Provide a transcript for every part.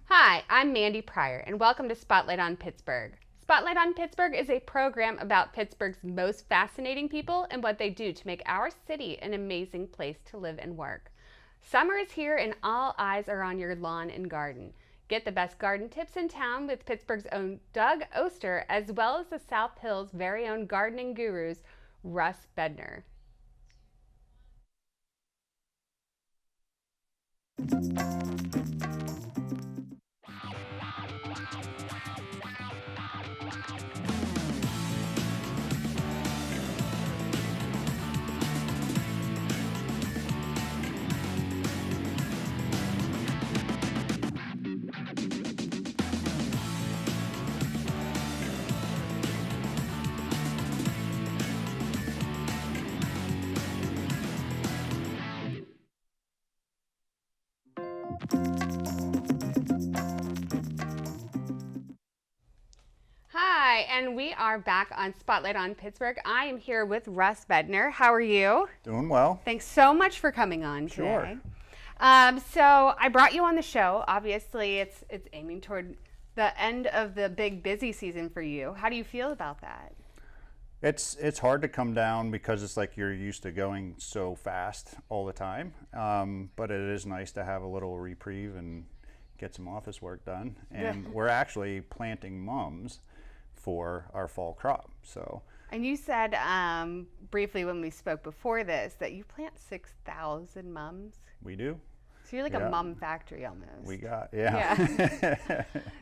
Hi, I'm Mandi Pryor, and welcome to Spotlight on Pittsburgh. Spotlight on Pittsburgh is a program about Pittsburgh's most fascinating people and what they do to make our city an amazing place to live and work. Summer is here and all eyes are on your lawn and garden. Get the best garden tips in town with Pittsburgh's own Doug Oster, as well as the South Hills' very own gardening gurus, Russ Bedner. Hi, and we are back on Spotlight on Pittsburgh. I am here with Russ Bedner. How are you? Doing well. Thanks so much for coming on today. Sure. So I brought you on the show. Obviously, it's aiming toward the end of the big busy season for you. How do you feel about that? It's hard to come down because it's like you're used to going so fast all the time. But it is nice to have a little reprieve and get some office work done. And we're actually planting mums for our fall crop. And you said briefly when we spoke before this that you plant 6,000 mums. We do. So you're like a mum factory almost. We got,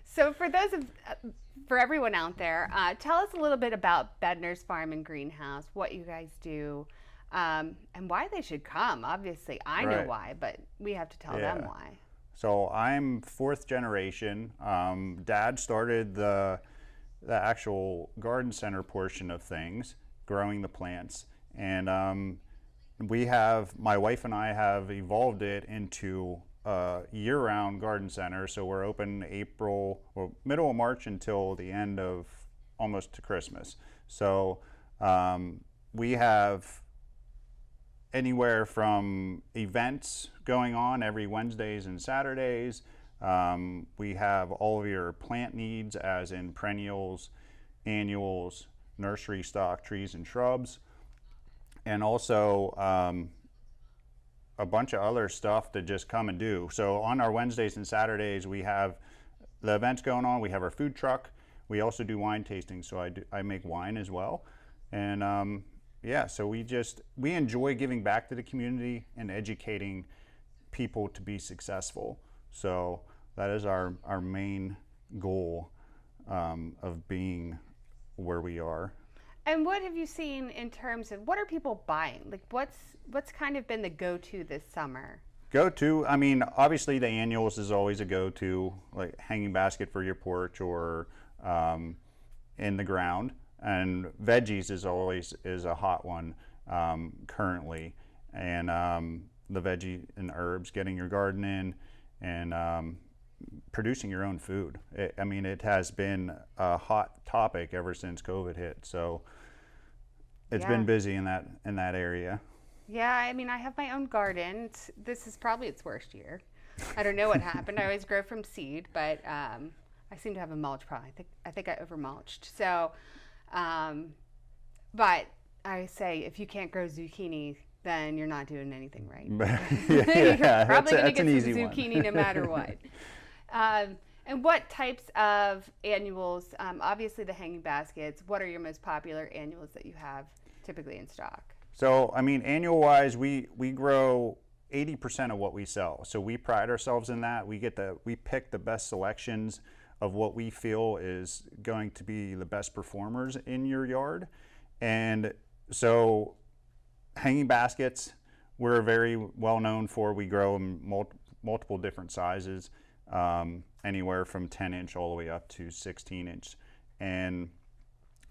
So for everyone out there, tell us a little bit about Bedner's Farm and Greenhouse, what you guys do, and why they should come. Obviously, I know why, but we have to tell them why. So I'm fourth generation. Dad started the actual garden center portion of things, growing the plants, and my wife and I have evolved it into a year-round garden center. So we're open middle of March until the end of almost to Christmas. So we have anywhere from events going on every Wednesdays and Saturdays. We have all of your plant needs, as in perennials, annuals, nursery stock, trees and shrubs, and also a bunch of other stuff to just come and do. So on our Wednesdays and Saturdays, we have the events going on. We have our food truck. We also do wine tasting, so I make wine as well. And so we enjoy giving back to the community and educating people to be successful. So that is our main goal of being where we are. And what have you seen in terms of what are people buying? Like what's kind of been the go-to this summer? Go-to, I mean, obviously the annuals is always a go-to, like hanging basket for your porch or in the ground. And veggies is a hot one currently. And the veggie and herbs, getting your garden in and producing your own food. It has been a hot topic ever since COVID hit. So it's been busy in that area. Yeah, I mean, I have my own garden. This is probably its worst year. I don't know what happened. I always grow from seed, but I seem to have a mulch problem. I think I over mulched. So, but I say if you can't grow zucchini, then you're not doing anything right. You're probably going to get some zucchini no matter what. And what types of annuals, obviously the hanging baskets, what are your most popular annuals that you have typically in stock? So, I mean, annual-wise, we grow 80% of what we sell. So we pride ourselves in that. We pick the best selections of what we feel is going to be the best performers in your yard. And so hanging baskets, we're very well known for. We grow in multiple different sizes, anywhere from 10-inch all the way up to 16-inch. And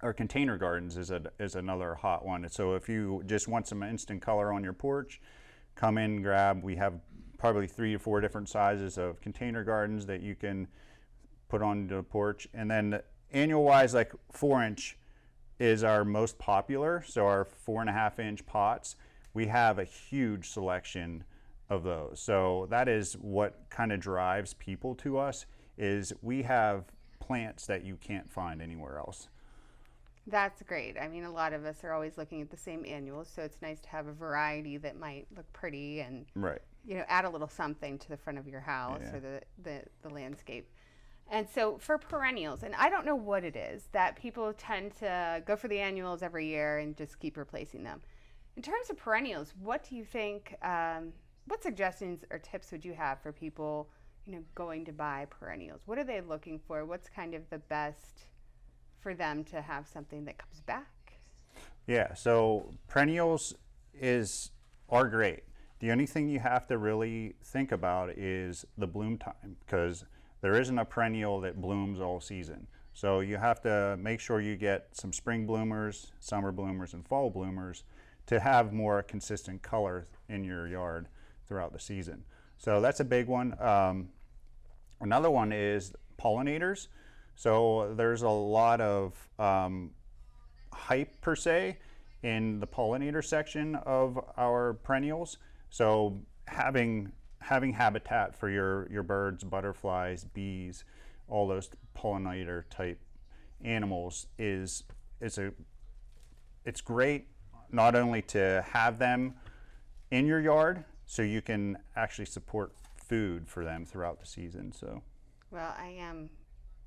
our container gardens is another hot one. So if you just want some instant color on your porch, come in, grab. We have probably 3 to 4 different sizes of container gardens that you can put on the porch. And then annual wise, like 4-inch is our most popular. So our 4.5-inch pots, we have a huge selection of those. So that is what kind of drives people to us, is we have plants that you can't find anywhere else. That's great. I mean, a lot of us are always looking at the same annuals, so it's nice to have a variety that might look pretty and Right. add a little something to the front of your house Yeah. or the landscape. And so for perennials, and I don't know what it is that people tend to go for the annuals every year and just keep replacing them. In terms of perennials, what do you think? What suggestions or tips would you have for people, going to buy perennials? What are they looking for? What's kind of the best for them to have something that comes back? Yeah, so perennials are great. The only thing you have to really think about is the bloom time, because there isn't a perennial that blooms all season. So you have to make sure you get some spring bloomers, summer bloomers, and fall bloomers to have more consistent color in your yard throughout the season. So that's a big one. Another one is pollinators. So there's a lot of hype per se in the pollinator section of our perennials. So having habitat for your birds, butterflies, bees, all those pollinator type animals it's great, not only to have them in your yard, so you can actually support food for them throughout the season. So, well,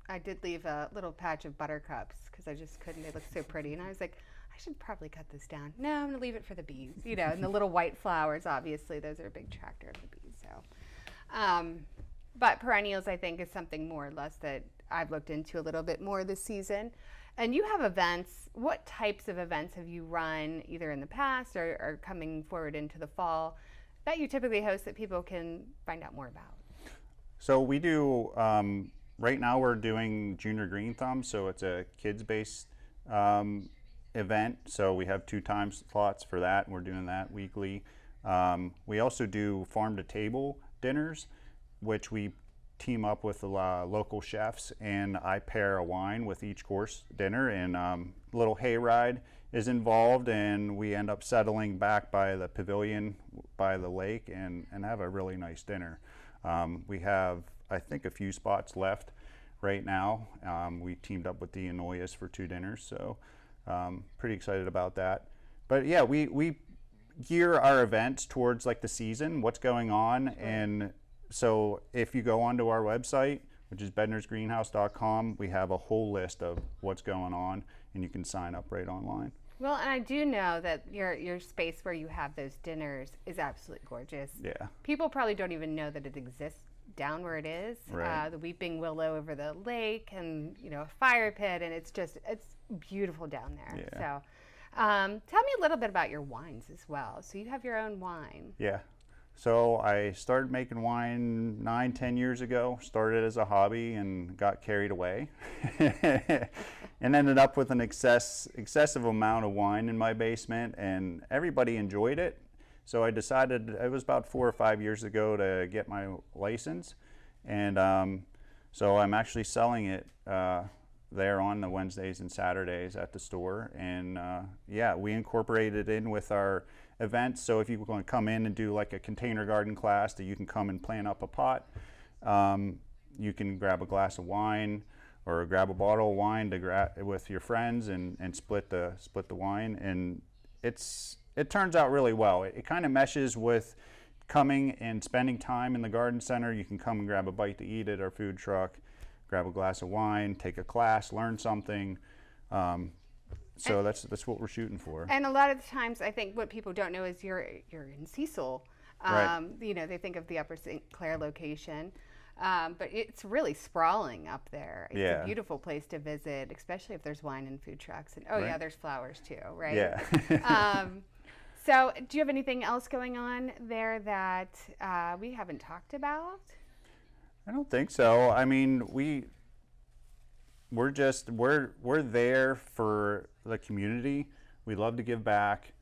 I did leave a little patch of buttercups because I just couldn't. They look so pretty, and I was like, I should probably cut this down. No, I'm gonna leave it for the bees. And the little white flowers, obviously, those are a big attractor of the bees. So, but perennials, I think, is something more or less that I've looked into a little bit more this season. And you have events. What types of events have you run either in the past or coming forward into the fall that you typically host that people can find out more about? So we do, right now we're doing Junior Green Thumb, so it's a kids-based event. So we have 2 time slots for that, and we're doing that weekly. We also do farm-to-table dinners, which we team up with the local chefs, and I pair a wine with each course dinner, and a little hayride is involved, and we end up settling back by the pavilion by the lake and have a really nice dinner. We have, I think, a few spots left right now. We teamed up with the Anoyas for 2 dinners, so pretty excited about that. But yeah, we gear our events towards like the season, what's going on. And so if you go onto our website, which is bednersgreenhouse.com, we have a whole list of what's going on, and you can sign up right online. Well, and I do know that your space where you have those dinners is absolutely gorgeous. Yeah. People probably don't even know that it exists down where it is. Right. The weeping willow over the lake, and a fire pit, and it's beautiful down there. Yeah. So, tell me a little bit about your wines as well. So you have your own wine. Yeah. So I started making wine 9-10 years ago, started as a hobby and got carried away and ended up with an excessive amount of wine in my basement, and everybody enjoyed it. So I decided, it was about 4 or 5 years ago, to get my license. And so I'm actually selling it there on the Wednesdays and Saturdays at the store. And yeah, we incorporated it in with our events. So if you want to come in and do like a container garden class, that you can come and plant up a pot, you can grab a glass of wine or grab a bottle of wine to with your friends and split the wine, and it turns out really well. It kind of meshes with coming and spending time in the garden center. You can come and grab a bite to eat at our food truck, grab a glass of wine, take a class, learn something. So that's what we're shooting for. And a lot of the times, I think what people don't know is you're in Cecil. Right. They think of the Upper St. Clair location, but it's really sprawling up there. It's Yeah. a beautiful place to visit, especially if there's wine and food trucks. And Right. yeah, there's flowers too, right? Yeah. So do you have anything else going on there that we haven't talked about? I don't think so. I mean, we're there for the community. We love to give back,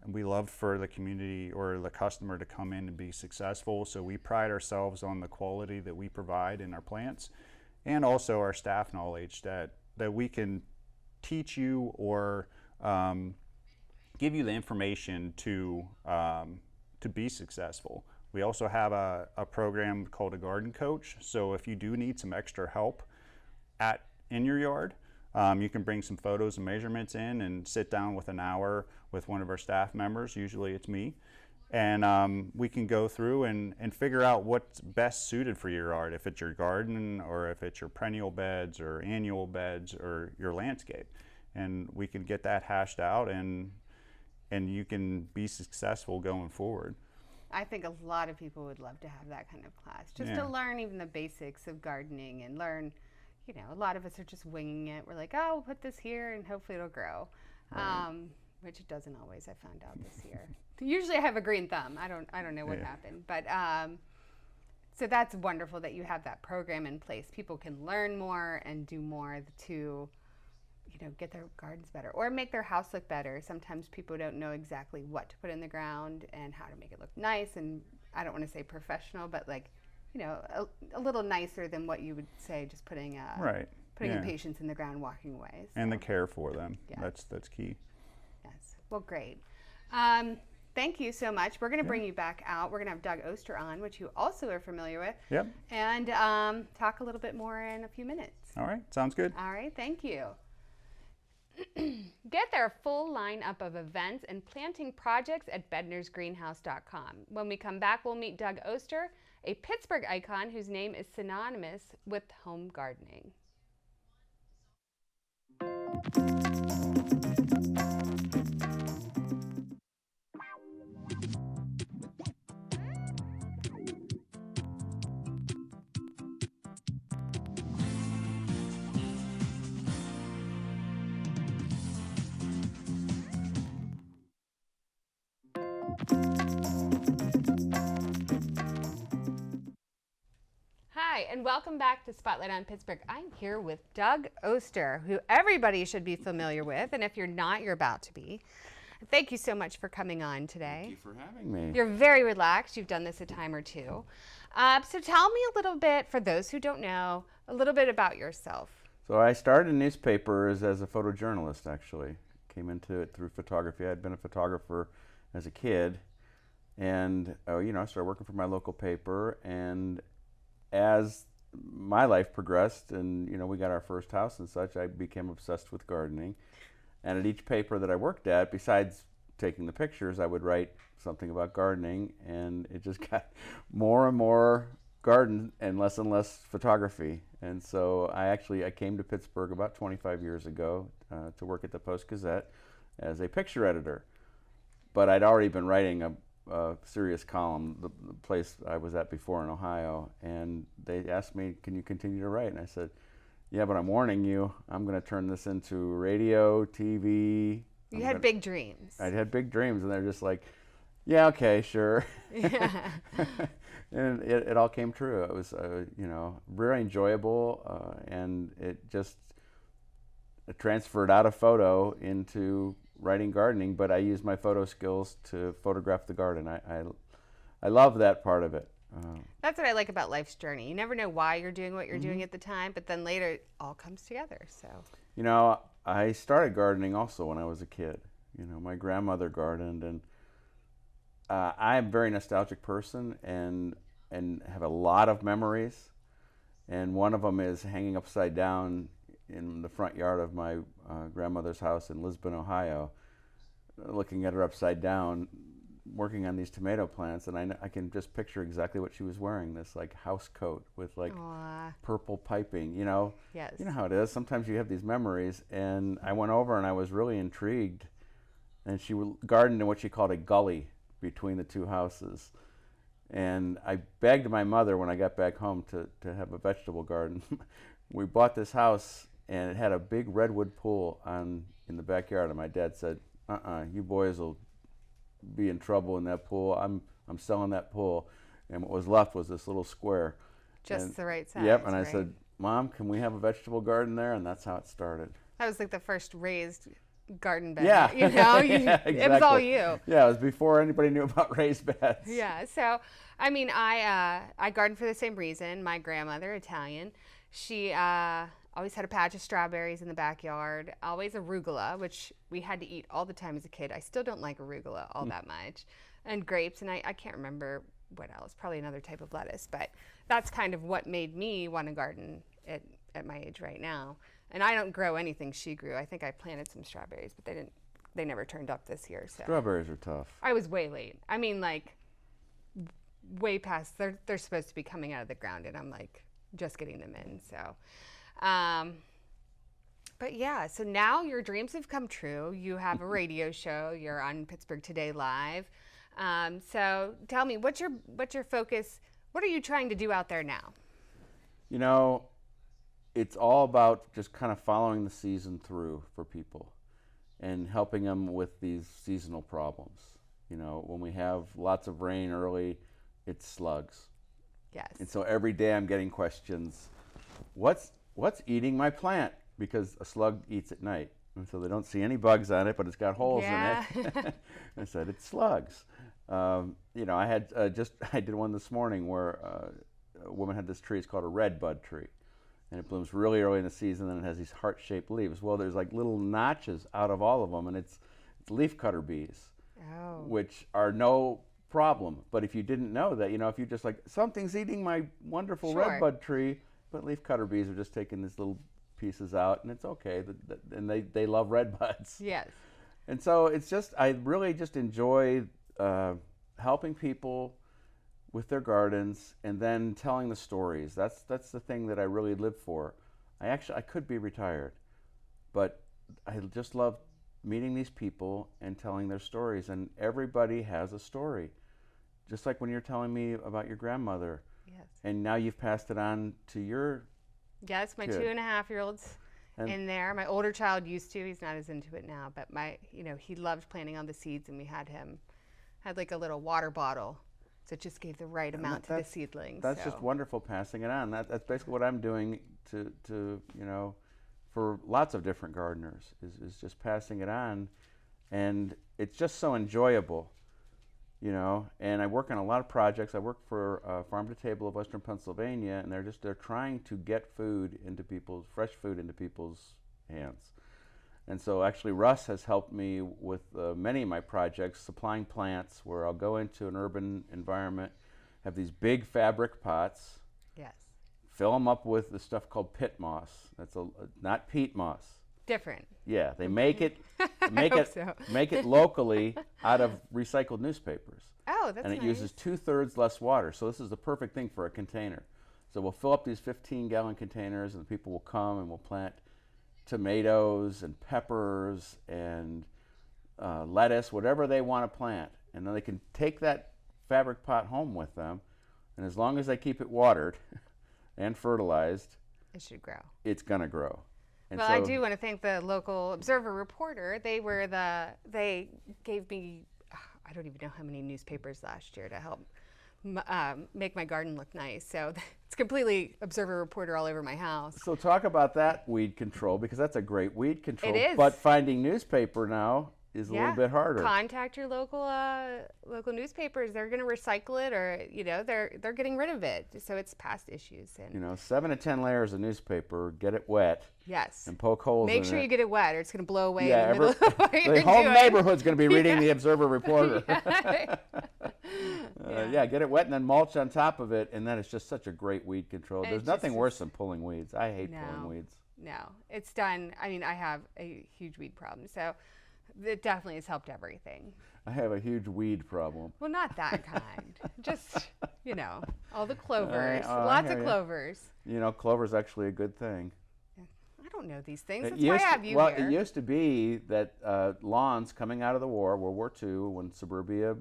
and we love for the community or the customer to come in and be successful. So we pride ourselves on the quality that we provide in our plants, and also our staff knowledge that we can teach you or give you the information to be successful. We also have a program called a garden coach. So if you do need some extra help in your yard, you can bring some photos and measurements in and sit down with an hour with one of our staff members. Usually it's me. And we can go through and figure out what's best suited for your yard, if it's your garden or if it's your perennial beds or annual beds or your landscape. And we can get that hashed out, and you can be successful going forward. I think a lot of people would love to have that kind of class, just to learn even the basics of gardening and learn, a lot of us are just winging it. We're like, oh, we'll put this here and hopefully it'll grow, right. Which it doesn't always, I found out this year. Usually I have a green thumb. I don't know what happened, but so that's wonderful that you have that program in place. People can learn more and do more to get their gardens better or make their house look better. Sometimes people don't know exactly what to put in the ground and how to make it look nice, and I don't want to say professional, but like, a little nicer than what you would say just putting impatiens in the ground, walking away. So. And the care for them. Yeah. That's key. Yes. Well, great. Thank you so much. We're going to bring you back out. We're going to have Doug Oster on, which you also are familiar with. Yep. And talk a little bit more in a few minutes. All right. Sounds good. All right. Thank you. Get their full lineup of events and planting projects at bednersgreenhouse.com. When we come back, we'll meet Doug Oster, a Pittsburgh icon whose name is synonymous with home gardening. Hi, and welcome back to Spotlight on Pittsburgh. I'm here with Doug Oster, who everybody should be familiar with, and if you're not, you're about to be. Thank you so much for coming on today. Thank you for having me. You're very relaxed. You've done this a time or two. So tell me a little bit, for those who don't know, a little bit about yourself. So I started in newspapers as a photojournalist, actually. Came into it through photography. I had been a photographer as a kid, and I started working for my local paper, and as my life progressed and we got our first house and such, I became obsessed with gardening. And at each paper that I worked at, besides taking the pictures, I would write something about gardening, and it just got more and more garden and less photography. And so I came to Pittsburgh about 25 years ago to work at the Post-Gazette as a picture editor. But I'd already been writing a serious column, the place I was at before in Ohio, and they asked me, can you continue to write? And I said, yeah, but I'm warning you, I'm going to turn this into radio, TV. You had big dreams. I had big dreams, and they're just like, yeah, okay, sure. Yeah. And it all came true. It was, very enjoyable, and it transferred out of photo into writing gardening, but I use my photo skills to photograph the garden. I love that part of it. That's what I like about life's journey. You never know why you're doing what you're doing at the time, but then later it all comes together. So I started gardening also when I was a kid. My grandmother gardened, and I'm a very nostalgic person and have a lot of memories. And one of them is hanging upside down in the front yard of my grandmother's house in Lisbon, Ohio, looking at her upside down, working on these tomato plants, and I can just picture exactly what she was wearing, this like house coat with like purple piping, Yes. You know how it is. Sometimes you have these memories, and I went over and I was really intrigued, and she gardened in what she called a gully between the two houses. And I begged my mother when I got back home to have a vegetable garden. We bought this house, and it had a big redwood pool in the backyard, and my dad said, you boys will be in trouble in that pool. I'm selling that pool. And what was left was this little square. Just the right size. Yep, and I said, Mom, can we have a vegetable garden there? And that's how it started. That was like the first raised garden bed. Yeah. Yeah, exactly. It was all you. Yeah, it was before anybody knew about raised beds. Yeah, so, I gardened for the same reason. My grandmother, Italian, she Always had a patch of strawberries in the backyard. Always arugula, which we had to eat all the time as a kid. I still don't like arugula all that much. And grapes, and I can't remember what else. Probably another type of lettuce. But that's kind of what made me want to garden at my age right now. And I don't grow anything she grew. I think I planted some strawberries, but they never turned up this year. So Strawberries are tough. I was way late. I mean, like, way past, they're supposed to be coming out of the ground, and I'm like just getting them in. So but yeah, so now your dreams have come true. You have a radio show. You're on Pittsburgh Today Live. So tell me, what's your focus? What are you trying to do out there now? You know, it's all about just kind of following the season through for people and helping them with these seasonal problems. You know, when we have lots of rain early, it's slugs. Yes. And so every day I'm getting questions, what's eating my plant? Because a slug eats at night. And so they don't see any bugs on it, but it's got holes in it. I said, it's slugs. You know, I did one this morning where a woman had this tree. It's called a red bud tree. And it blooms really early in the season, and it has these heart-shaped leaves. Well, there's like little notches out of all of them, and it's leafcutter bees, which are no problem. But if you didn't know that, you know, if you just like, something's eating my wonderful red bud tree, but leafcutter bees are just taking these little pieces out, and it's okay. And they love red buds. Yes. And so it's just, I really just enjoy helping people with their gardens and then telling the stories. That's the thing that I really live for. I could be retired, but I just love meeting these people and telling their stories, and everybody has a story. Just like when you're telling me about your grandmother. Yes. And now you've passed it on to your Yes, my kid. 2.5-year-old's in there. My older child used to. He's not as into it now, but he loved planting on the seeds, and we had like a little water bottle. So it just gave the right amount to the seedlings. That's just wonderful, passing it on. That's basically what I'm doing to you know, for lots of different gardeners, is just passing it on. And it's just so enjoyable, you know. And I work on a lot of projects. I work for Farm to Table of Western Pennsylvania, and they're trying to get fresh food into people's hands. And so actually Russ has helped me with many of my projects, supplying plants where I'll go into an urban environment, have these big fabric pots, yes, fill them up with the stuff called pit moss. That's not peat moss. Different. Yeah, they make it locally out of recycled newspapers. Oh, that's nice. And it uses 2/3 less water. So this is the perfect thing for a container. So we'll fill up these 15-gallon containers, and people will come and we'll plant tomatoes and peppers and lettuce, whatever they want to plant. And then they can take that fabric pot home with them. And as long as they keep it watered and fertilized, it should grow. It's going to grow. And well, I do want to thank the local Observer Reporter. They gave me, I don't even know how many newspapers last year to help make my garden look nice. So it's completely Observer Reporter all over my house. So talk about that weed control, because that's a great weed control. It is. But finding newspaper now is a little bit harder. Contact your local newspapers. They're going to recycle it, or they're getting rid of it. So it's past issues. And 7 to 10 layers of newspaper. Get it wet. Yes. And poke holes in it. Make sure you get it wet, or it's going to blow away in the middle of what the whole neighborhood's going to be reading the Observer Reporter. Get it wet and then mulch on top of it, and then it's just such a great weed control. There's nothing worse than pulling weeds. I hate pulling weeds. No, it's done. I mean, I have a huge weed problem, so it definitely has helped everything. I have a huge weed problem. Well, not that kind. Just, all the clovers. Lots of clovers. Clover's actually a good thing. I don't know these things. That's why I have you here. It used to be that lawns coming out of the war, World War II, when suburbia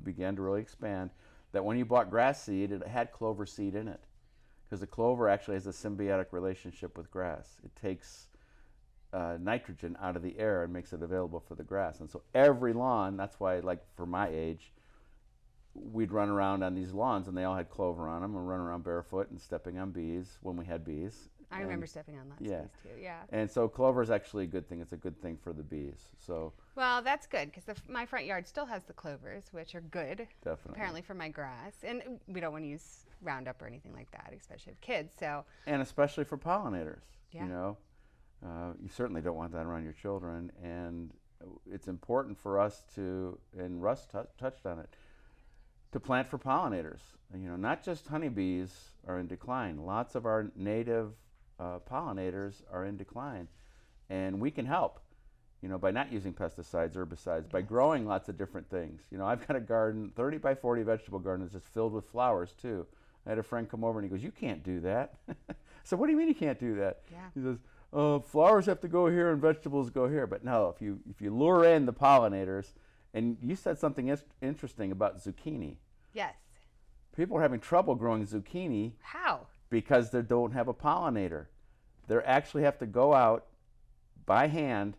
began to really expand, that when you bought grass seed, it had clover seed in it. Because the clover actually has a symbiotic relationship with grass. It takes nitrogen out of the air and makes it available for the grass. And so every lawn, that's why, like for my age, we'd run around on these lawns and they all had clover on them, and run around barefoot and stepping on bees when we had bees. I remember stepping on lots of bees too, yeah. And so clover is actually a good thing. It's a good thing for the bees. So Well, that's good because my front yard still has the clovers, which are good. Definitely. Apparently for my grass, and we don't want to use Roundup or anything like that, especially with kids. So. And especially for pollinators. Yeah. You know, you certainly don't want that around your children, and it's important for us to, and Russ touched on it, to plant for pollinators. You know, not just honeybees are in decline. Lots of our native pollinators are in decline, and we can help. You know, by not using pesticides, herbicides, by growing lots of different things. You know, I've got a garden, 30 by 40 vegetable garden that's just filled with flowers too. I had a friend come over and he goes, "You can't do that." So what do you mean you can't do that? Yeah. He says, "Flowers have to go here and vegetables go here." But no, if you lure in the pollinators, and you said something interesting about zucchini. Yes. People are having trouble growing zucchini. How? Because they don't have a pollinator. They actually have to go out by hand.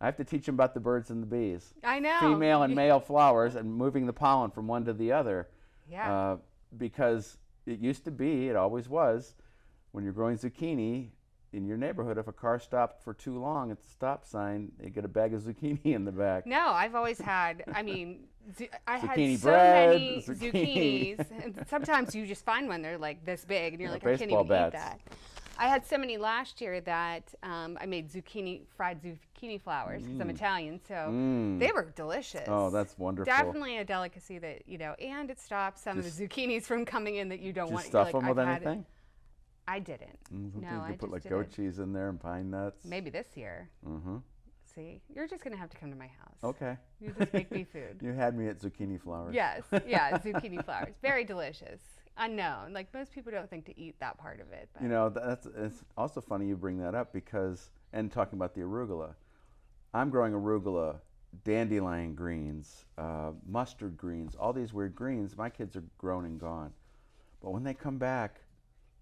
I have to teach them about the birds and the bees. I know. Female and male flowers and moving the pollen from one to the other. Yeah. Because it used to be, it always was, when you're growing zucchini in your neighborhood, if a car stopped for too long at the stop sign, they get a bag of zucchini in the back. No, I've always had, I mean, I zucchini had so bread, many zucchinis. And sometimes you just find one, they're like this big, and you're like, I can't even eat that. I had so many last year that I made fried zucchini flowers because I'm Italian, so they were delicious. Oh, that's wonderful. Definitely a delicacy that, you know, and it stops some of the zucchinis from coming in that you don't want. Did you stuff them with anything? I didn't. No, I you put like didn't. goat cheese in there and pine nuts. Maybe this year. Mm-hmm. See, you're just gonna have to come to my house. Okay. You just make me food. You had me at zucchini flowers. Yes, yeah, zucchini flowers, very delicious. Unknown, like most people don't think to eat that part of it. But. You know, it's also funny you bring that up because, and talking about the arugula, I'm growing arugula, dandelion greens, mustard greens, all these weird greens. My kids are grown and gone, but when they come back,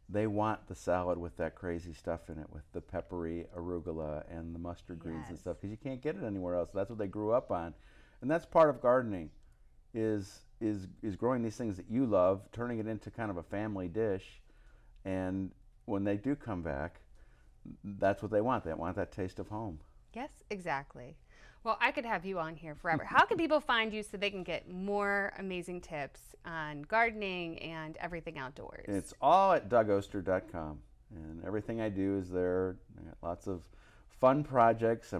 they want the salad with that crazy stuff in it, with the peppery arugula and the mustard greens and stuff, because you can't get it anywhere else. That's what they grew up on, and that's part of gardening, is growing these things that you love, turning it into kind of a family dish, and when they do come back, that's what they want. They want that taste of home. Yes, exactly. Well, I could have you on here forever. How can people find you so they can get more amazing tips on gardening and everything outdoors? It's all at DougOster.com, and everything I do is there. I got lots of fun projects. I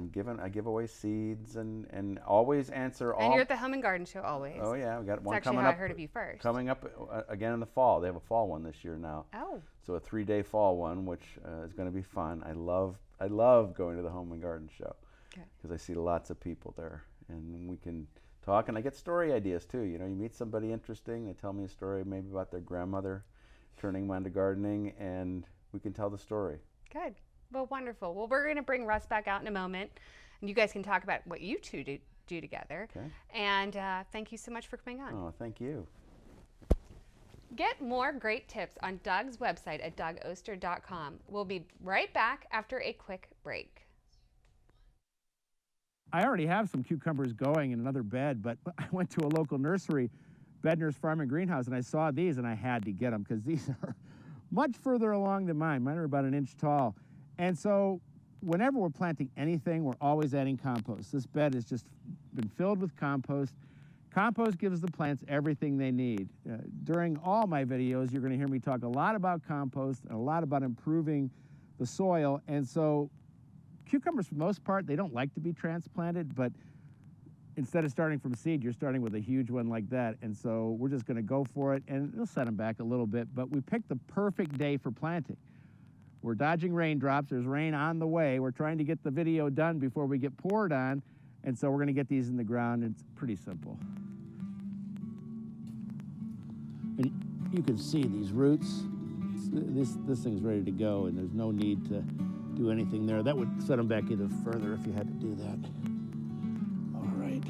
give away seeds and always answer all. And you're at the Home and Garden Show always. Oh yeah, we got one That's coming actually how up. I heard of you first. Coming up again in the fall. They have a fall one this year now. Oh. So a 3-day fall one, which is going to be fun. I love going to the Home and Garden Show because I see lots of people there, and we can talk, and I get story ideas too. You know, you meet somebody interesting, they tell me a story maybe about their grandmother turning them on to gardening, and we can tell the story. Good. Well, wonderful. Well, we're going to bring Russ back out in a moment, and you guys can talk about what you two do together. Okay. And thank you so much for coming on. Oh, thank you. Get more great tips on Doug's website at DougOster.com. We'll be right back after a quick break. I already have some cucumbers going in another bed, but I went to a local nursery, Bedner's Farm and Greenhouse, and I saw these, and I had to get them because these are much further along than mine. Mine are about an inch tall. And so whenever we're planting anything, we're always adding compost. This bed has just been filled with compost. Compost gives the plants everything they need. During all my videos, you're going to hear me talk a lot about compost and a lot about improving the soil. And so cucumbers, for the most part, they don't like to be transplanted, but instead of starting from seed, you're starting with a huge one like that. And so we're just going to go for it, and it'll set them back a little bit. But we picked the perfect day for planting. We're dodging raindrops. There's rain on the way. We're trying to get the video done before we get poured on. And so we're going to get these in the ground. It's pretty simple. And you can see these roots. This thing's ready to go, and there's no need to do anything there. That would set them back even further if you had to do that. All right.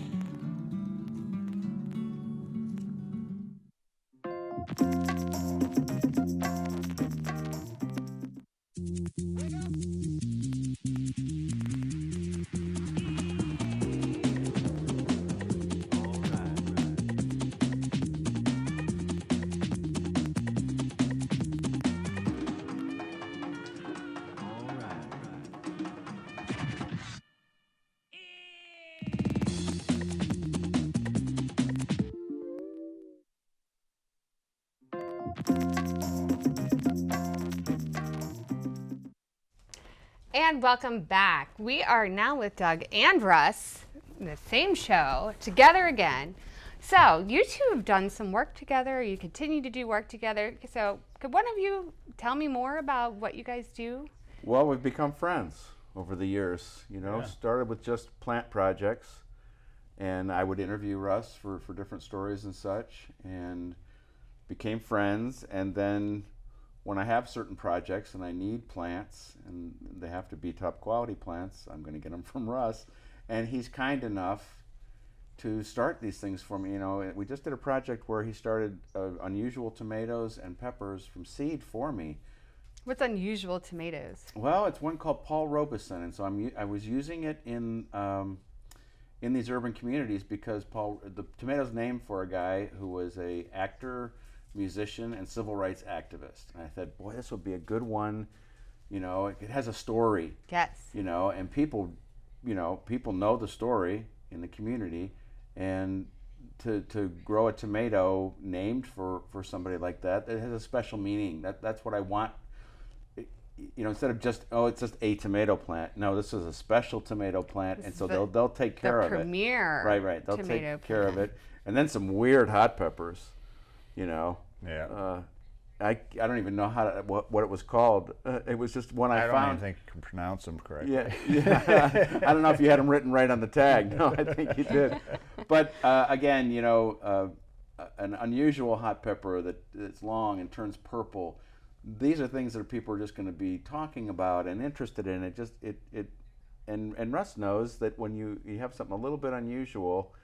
And welcome back. We are now with Doug and Russ in the same show together again. So you two have done some work together. You continue to do work together. So could one of you tell me more about what you guys do? Well, we've become friends over the years. Yeah. Started with just plant projects, and I would interview Russ for different stories and such, and became friends. And then when I have certain projects and I need plants, and they have to be top quality plants, I'm going to get them from Russ. And he's kind enough to start these things for me. We just did a project where he started unusual tomatoes and peppers from seed for me. What's unusual tomatoes? Well, it's one called Paul Robeson, and so I was using it in these urban communities because the tomato's named for a guy who was a actor, musician, and civil rights activist. And I said, boy, this would be a good one. It has a story. Yes. And people know the story in the community, and to grow a tomato named for somebody like that, it has a special meaning. That's what I want. Instead of just, it's just a tomato plant. No, this is a special tomato plant, and so they'll take care of it. The premier. Right. They'll take care of it. And then some weird hot peppers. Yeah. I don't even know what it was called. It was just one I found. I don't even think you can pronounce them correctly. Yeah. I don't know if you had them written right on the tag. No, I think you did. But again, an unusual hot pepper that's long and turns purple. These are things that people are just going to be talking about and interested in. And Russ knows that when you have something a little bit unusual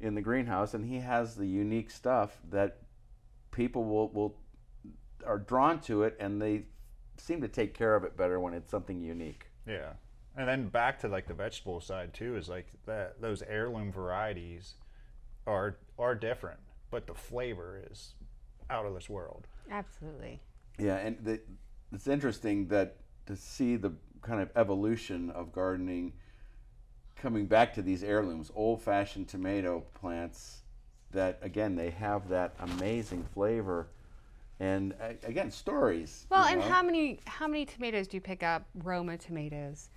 in the greenhouse, and he has the unique stuff that people are drawn to it, and they seem to take care of it better when it's something unique. Yeah. And then back to like the vegetable side too, is like those heirloom varieties are different, but the flavor is out of this world. Absolutely. Yeah, and it's interesting to see the kind of evolution of gardening coming back to these heirlooms, old-fashioned tomato plants that, again, they have that amazing flavor. And again, stories. Well, and how many tomatoes do you pick up? Roma tomatoes,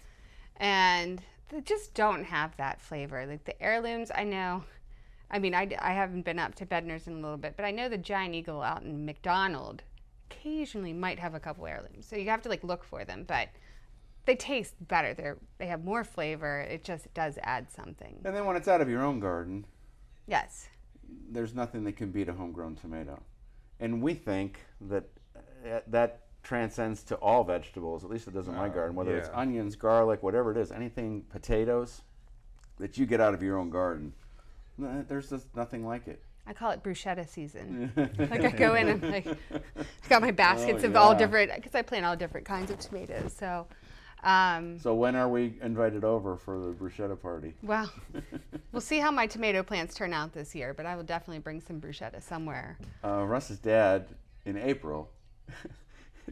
and they just don't have that flavor. Like the heirlooms, I know. I mean, I haven't been up to Bedner's in a little bit, but I know the Giant Eagle out in McDonald occasionally might have a couple heirlooms. So you have to look for them, but they taste better. They have more flavor. It just does add something. And then when it's out of your own garden, yes, there's nothing that can beat a homegrown tomato. And we think that transcends to all vegetables. At least it does in my garden. Whether it's onions, garlic, whatever it is, anything, potatoes that you get out of your own garden, there's just nothing like it. I call it bruschetta season. I go in and I've got my baskets of all different, because I plant all different kinds of tomatoes. So when are we invited over for the bruschetta party? Well, we'll see how my tomato plants turn out this year, but I will definitely bring some bruschetta somewhere. Russ's dad, in April,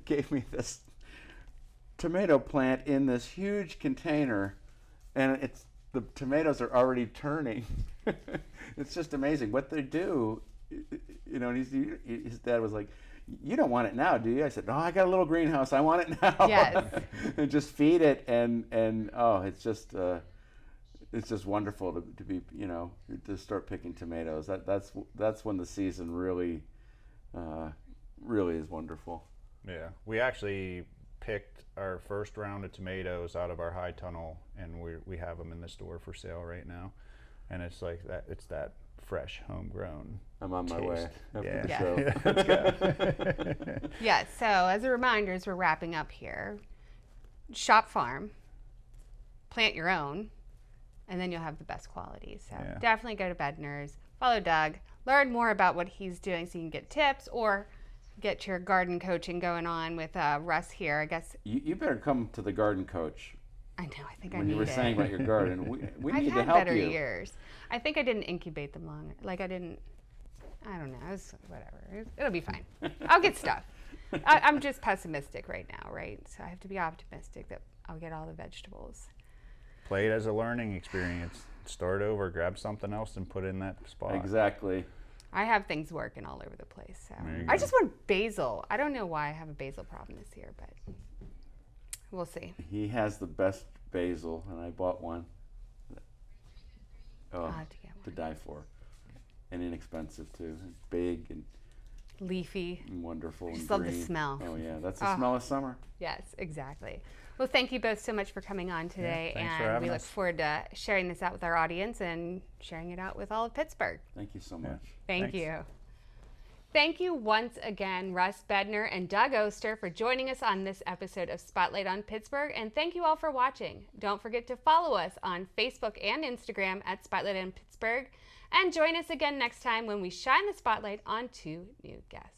gave me this tomato plant in this huge container, and the tomatoes are already turning. It's just amazing what they do. And his dad was like, "You don't want it now, do you?" I said, "No, I got a little greenhouse. I want it now." Yes. And just feed it, and it's just wonderful to be to start picking tomatoes. That's when the season really is wonderful. Yeah, we actually picked our first round of tomatoes out of our high tunnel, and we have them in the store for sale right now. And it's like that. It's that fresh, homegrown. I'm on my way after the show. Let's go. Yeah. So as a reminder, as we're wrapping up here, shop farm, plant your own, and then you'll have the best quality. So definitely go to Bedner's, follow Doug, learn more about what he's doing, so you can get tips or get your garden coaching going on with Russ here. I guess you better come to the garden coach. I know. I think when you were saying about your garden, we need to help you. I've had better years. I think I didn't incubate them long. I don't know. It was whatever. It'll be fine. I'll get stuff. I'm just pessimistic right now, right? So I have to be optimistic that I'll get all the vegetables. Play it as a learning experience. Start over, grab something else, and put it in that spot. Exactly. I have things working all over the place. So I just want basil. I don't know why I have a basil problem this year, but We'll see. He has the best basil, and I bought one. Oh, I'll have to get one. to die for. And inexpensive, too. Big and Leafy. wonderful. I and just love the green. smell. Oh, yeah. That's the smell of summer. Yes, exactly. Well, thank you both so much for coming on today. thanks for and having we look us. forward to sharing this out with our audience and sharing it out with all of Pittsburgh. Thank you so much. Thank Thanks. you. Thank you once again, Russ Bedner and Doug Oster, for joining us on this episode of Spotlight on Pittsburgh, and thank you all for watching. Don't forget to follow us on Facebook and Instagram at Spotlight on Pittsburgh, and join us again next time when we shine the spotlight on 2 new guests.